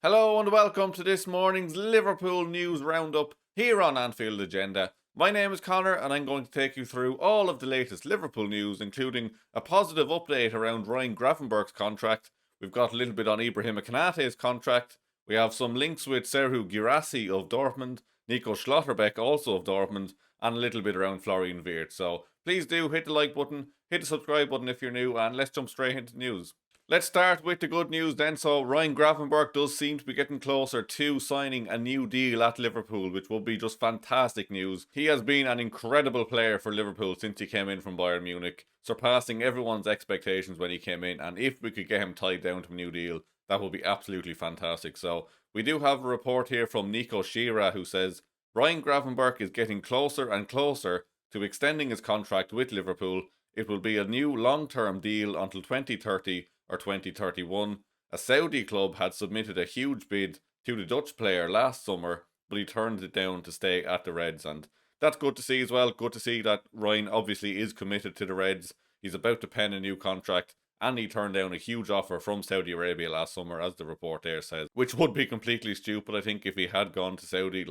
Hello and welcome to this morning's Liverpool News Roundup here on Anfield Agenda. My name is Conor and I'm going to take you through all of the latest Liverpool news, including a positive update around Ryan Gravenberch's contract. We've got a little bit on Ibrahima Konate's contract. We have some links with Serhou Guirassy of Dortmund, Nico Schlotterbeck also of Dortmund, and a little bit around Florian Wirtz. So please do hit the like button, hit the subscribe button if you're new, and let's jump straight into the news. Let's start with the good news then. So Ryan Gravenberch does seem to be getting closer to signing a new deal at Liverpool, which will be just fantastic news. He has been an incredible player for Liverpool since he came in from Bayern Munich, surpassing everyone's expectations when he came in, and if we could get him tied down to a new deal, that would be absolutely fantastic. So we do have a report here from Nico Schlotterbeck who says Ryan Gravenberch is getting closer and closer to extending his contract with Liverpool. It will be a new long-term deal until 2030 or 2031. A Saudi club had submitted a huge bid to the Dutch player last summer, but he turned it down to stay at the Reds, and that's good to see as well. Good to see that Ryan obviously is committed to the Reds. He's about to pen a new contract, and he turned down a huge offer from Saudi Arabia last summer, as the report there says, which would be completely stupid. I think if he had gone to Saudi,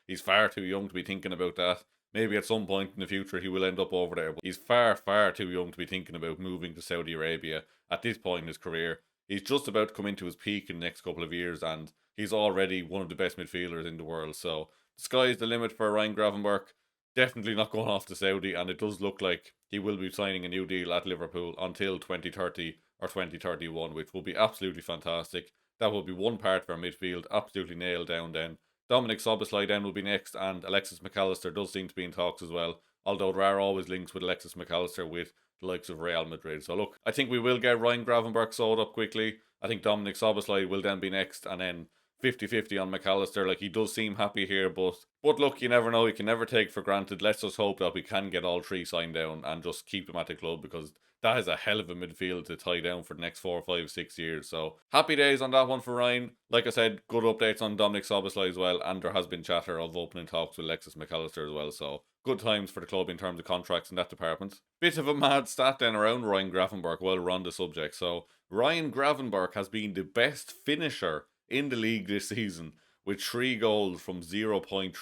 he's far too young to be thinking about that. Maybe at some point in the future he will end up over there, but he's far, far too young to be thinking about moving to Saudi Arabia at this point in his career. He's just about to come into his peak in the next couple of years, and he's already one of the best midfielders in the world. So the sky's the limit for Ryan Gravenberch. Definitely not going off to Saudi, and it does look like he will be signing a new deal at Liverpool until 2030 or 2031, which will be absolutely fantastic. That will be one part of our midfield absolutely nailed down then. Dominic Szoboszlai then will be next, and Alexis McAllister does seem to be in talks as well, although there are always links with Alexis McAllister with the likes of Real Madrid. So look, I think we will get Ryan Gravenberch sold up quickly. I think Dominic Szoboszlai will then be next, and then 50-50 on McAllister. He does seem happy here, but look, you never know. You can never take for granted. Let's just hope that we can get all three signed down and just keep them at the club, because that is a hell of a midfield to tie down for the next 4, 5, 6 years. So happy days on that one for Ryan. Like I said, good updates on Dominic Szoboszlai as well, and there has been chatter of opening talks with Alexis McAllister as well. So good times for the club in terms of contracts in that department. Bit of a mad stat then around Ryan Gravenberch while we're on the subject. So Ryan Gravenberch has been the best finisher in the league this season, with 3 goals from 0.36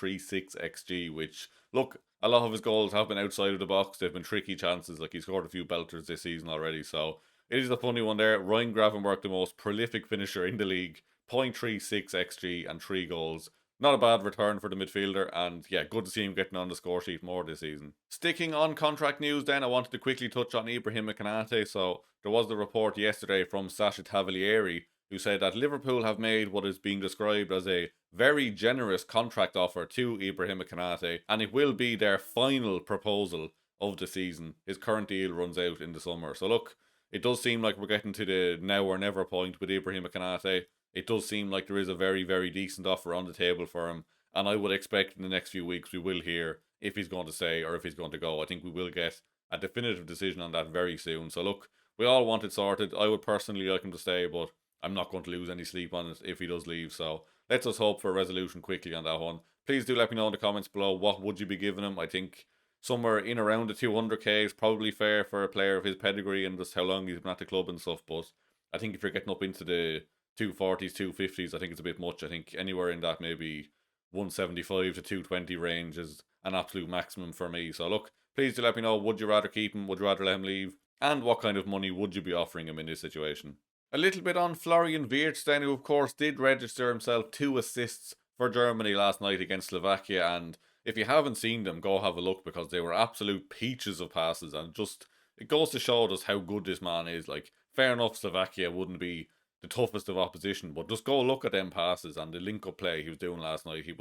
xg, which, look, a lot of his goals have been outside of the box. They've been tricky chances. He scored a few belters this season already. So it is a funny one there. Ryan Gravenberch, the most prolific finisher in the league, 0.36 xg and 3 goals. Not a bad return for the midfielder, and yeah, good to see him getting on the score sheet more this season. Sticking on contract news then, I wanted to quickly touch on Ibrahima Konate. So there was the report yesterday from Sasha Tavalieri, who said that Liverpool have made what is being described as a very generous contract offer to Ibrahima Konate, and it will be their final proposal of the season. His current deal runs out in the summer. So look, it does seem like we're getting to the now or never point with Ibrahima Konate. It does seem like there is a very, very decent offer on the table for him, and I would expect in the next few weeks we will hear if he's going to stay or if he's going to go. I think we will get a definitive decision on that very soon. So look, we all want it sorted. I would personally like him to stay, but I'm not going to lose any sleep on it if he does leave. So let's just hope for a resolution quickly on that one. Please do let me know in the comments below, what would you be giving him? I think somewhere in around the 200k is probably fair for a player of his pedigree and just how long he's been at the club and stuff. But I think if you're getting up into the 240s, 250s, I think it's a bit much. I think anywhere in that maybe 175 to 220 range is an absolute maximum for me. So look, please do let me know, would you rather keep him? Would you rather let him leave? And what kind of money would you be offering him in this situation? A little bit on Florian Wirtz then, who of course did register himself 2 assists for Germany last night against Slovakia, and if you haven't seen them, go have a look, because they were absolute peaches of passes, and just, it goes to show us how good this man is. Fair enough, Slovakia wouldn't be the toughest of opposition, but just go look at them passes and the link-up play he was doing last night. He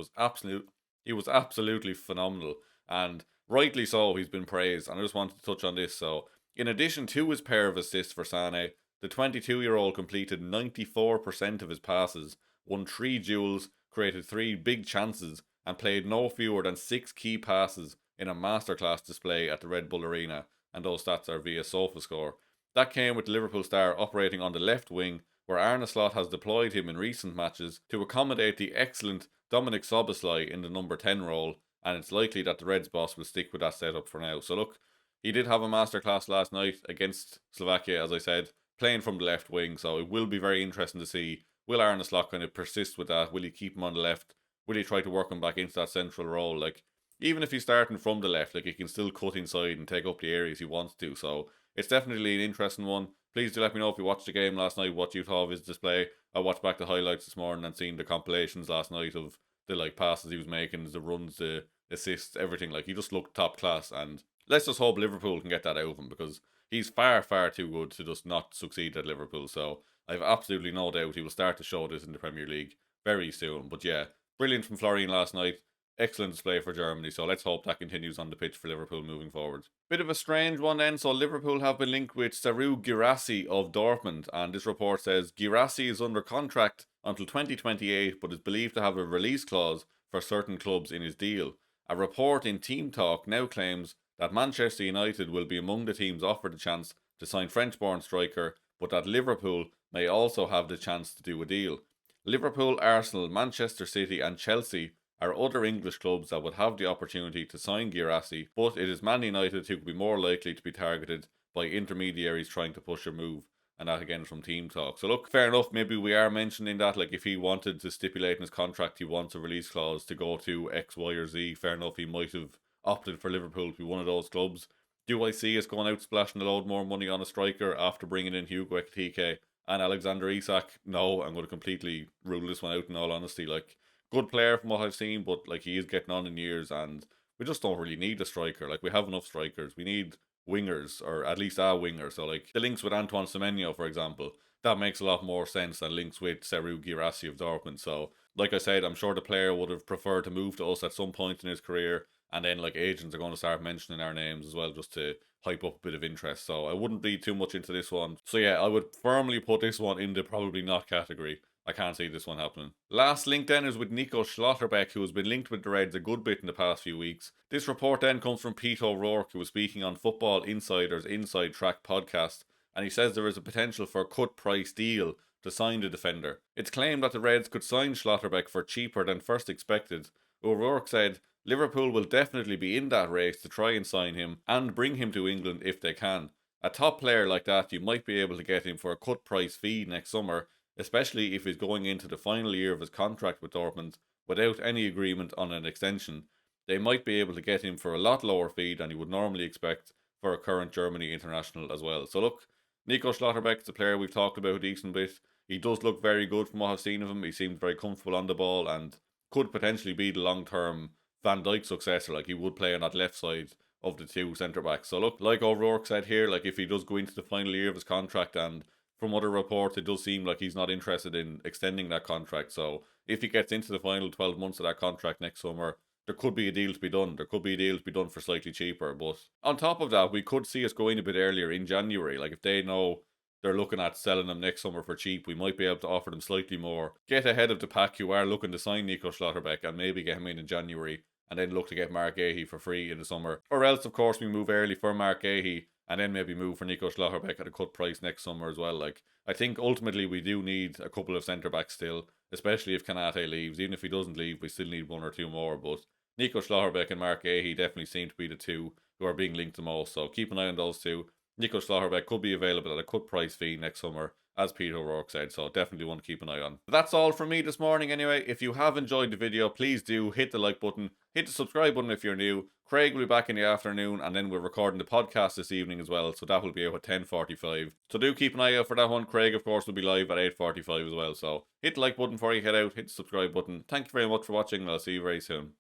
was absolutely phenomenal, and rightly so. He's been praised, and I just wanted to touch on this. So in addition to his pair of assists for Sané, the 22-year-old completed 94% of his passes, won 3 duels, created 3 big chances, and played no fewer than 6 key passes in a masterclass display at the Red Bull Arena, and those stats are via SofaScore. That came with the Liverpool star operating on the left wing, where Arne Slot has deployed him in recent matches to accommodate the excellent Dominic Szoboszlai in the number 10 role, and it's likely that the Reds boss will stick with that setup for now. So look, he did have a masterclass last night against Slovakia, as I said, playing from the left wing, so it will be very interesting to see will Arne Slot kind of persist with that? Will he keep him on the left? Will he try to work him back into that central role? Like, even if he's starting from the left, like, he can still cut inside and take up the areas he wants to. So it's definitely an interesting one. Please do let me know if you watched the game last night, what you thought of his display. I watched back the highlights this morning and seen the compilations last night of the like passes he was making, the runs, the assists, everything. Like, he just looked top class, and let's just hope Liverpool can get that out of him, because he's far, far too good to just not succeed at Liverpool. So I've absolutely no doubt he will start to show this in the Premier League very soon. But yeah, brilliant from Florian last night. Excellent display for Germany, so let's hope that continues on the pitch for Liverpool moving forward. Bit of a strange one then. So Liverpool have been linked with Serhou Guirassy of Dortmund, and this report says Guirassy is under contract until 2028 but is believed to have a release clause for certain clubs in his deal. A report in Team Talk now claims that Manchester United will be among the teams offered the chance to sign French-born striker, but that Liverpool may also have the chance to do a deal. Liverpool, Arsenal, Manchester City and Chelsea are other English clubs that would have the opportunity to sign Guirassy, but it is Man United who could be more likely to be targeted by intermediaries trying to push a move. And that again from Team Talk. So look, fair enough, maybe we are mentioning that, like, if he wanted to stipulate in his contract he wants a release clause to go to X, Y or Z, fair enough, he might have opted for Liverpool to be one of those clubs. Do I see us going out splashing a load more money on a striker after bringing in Hugo Ekitike and Alexander Isak? No, I'm going to completely rule this one out in all honesty. Like, good player from what I've seen, but like, he is getting on in years and we just don't really need a striker. Like, we have enough strikers. We need wingers, or at least a winger. So like, the links with Antoine Semenyo, for example, that makes a lot more sense than links with Serhou Guirassy of Dortmund. So like I said, I'm sure the player would have preferred to move to us at some point in his career, and then like, agents are going to start mentioning our names as well just to hype up a bit of interest. So I wouldn't read too much into this one. So yeah, I would firmly put this one in the probably not category. I can't see this one happening. Last link then is with Nico Schlotterbeck, who has been linked with the Reds a good bit in the past few weeks. This report then comes from Pete O'Rourke, who was speaking on Football Insider's Inside Track podcast, and he says there is a potential for a cut price deal to sign the defender. It's claimed that the Reds could sign Schlotterbeck for cheaper than first expected. O'Rourke said Liverpool will definitely be in that race to try and sign him and bring him to England if they can. A top player like that, you might be able to get him for a cut price fee next summer, especially if he's going into the final year of his contract with Dortmund without any agreement on an extension. They might be able to get him for a lot lower fee than you would normally expect for a current Germany international as well. So look, Nico Schlotterbeck is a player we've talked about a decent bit. He does look very good from what I've seen of him. He seems very comfortable on the ball and could potentially be the long-term Van Dijk successor. Like, he would play on that left side of the two centre-backs. So look, like O'Rourke said here, like, if he does go into the final year of his contract, and from other reports it does seem like he's not interested in extending that contract, so if he gets into the final 12 months of that contract next summer, there could be a deal to be done. There could be a deal to be done for slightly cheaper. But on top of that, we could see us going a bit earlier in January. Like, if they know they're looking at selling them next summer for cheap, we might be able to offer them slightly more. Get ahead of the pack who are looking to sign Nico Schlotterbeck and maybe get him in January, and then look to get Mark Gahey for free in the summer. Or else, of course, we move early for Mark Gahey and then maybe move for Nico Schlotterbeck at a cut price next summer as well. Like, I think ultimately we do need a couple of centre-backs still, especially if Konate leaves. Even if he doesn't leave, we still need one or two more. But Nico Schlotterbeck and Mark Gahey definitely seem to be the two who are being linked the most. So keep an eye on those two. Nico Schlotterbeck could be available at a cut price fee next summer, as Peter O'Rourke said, so definitely want to keep an eye on. That's all from me this morning anyway. If you have enjoyed the video, please do hit the like button, hit the subscribe button if you're new. Craig will be back in the afternoon, and then we're recording the podcast this evening as well, so that will be out at 10:45. So do keep an eye out for that one. Craig, of course, will be live at 8:45 as well, so hit the like button before you head out, hit the subscribe button. Thank you very much for watching, and I'll see you very soon.